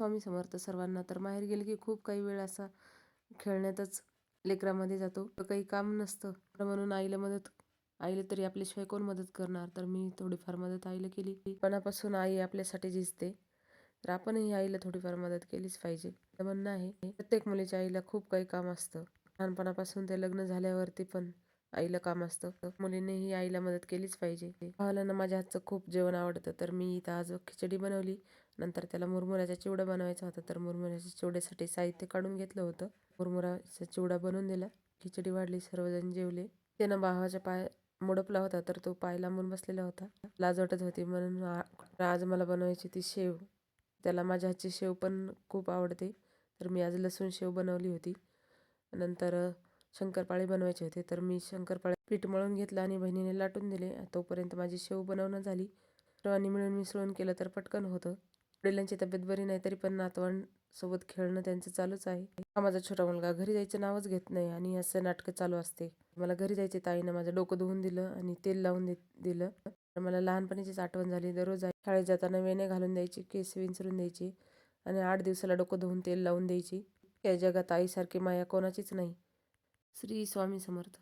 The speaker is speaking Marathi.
स्वामी समर्थ सर्वांना. तर माहेर गेले की खूप काही वेळ असा खेळण्यातच लेकरामध्ये जातो. काही काम नसतं तर म्हणून आईला तरी आपल्याशिवाय कोण मदत करणार. तर मी थोडीफार मदत आईला केली. पणापासून आई आपल्यासाठी झिजते, तर आपणही आईला थोडीफार मदत केलीच पाहिजे. तर म्हणणं आहे, प्रत्येक मुलीच्या आईला खूप काही काम असतं. लहानपणापासून ते लग्न झाल्यावरती पण आईला काम असतं. मुलींनीही आईला मदत केलीच पाहिजे. भावाला ना माझ्या हातचं खूप जेवण आवडतं, तर मी इथं आज खिचडी बनवली. नंतर त्याला मुरमुऱ्याचा चिवडा बनवायचा होता, तर मुरमुऱ्याच्या चिवड्यासाठी साहित्य काढून घेतलं होतं. मुरमुराचा चिवडा बनवून दिला, खिचडी वाढली, सर्वजण जेवले. त्यानं भावाच्या पाय मुडपला होता, तर तो पाय लांबून बसलेला होता. लाज वाटत होती म्हणून आज मला बनवायची ती शेव. त्याला माझ्या हातची शेव पण खूप आवडते, तर मी आज लसूण शेव बनवली होती. नंतर शंकरपाळे बनवायचे होते, तर मी शंकरपाळे पीठ मळून घेतलं आणि बहिणीने लाटून दिले. तोपर्यंत माझी शेव बनवणं झाली. सर्वांनी मिळून मिसळून केलं तर पटकन होतं. वडिलांची तब्येत बरी नाही, तरी पण नातवांसोबत खेळणं त्यांचं चालूच आहे. हा माझा छोटा मुलगा घरी जायचं नावच घेत नाही आणि असं नाटकं चालू असते. मला घरी जायचे, ताईनं माझं डोकं धुवून दिलं आणि तेल लावून दिलं. तर मला लहानपणीचीच आठवण झाली. दररोज शाळेत जाताना वेण्या घालून द्यायची, केस विंचरून द्यायची आणि 8 दिवसाला डोकं धुवून तेल लावून द्यायची. या जगात आईसारखी माया कोणाचीच नाही. श्री स्वामी समर्थ.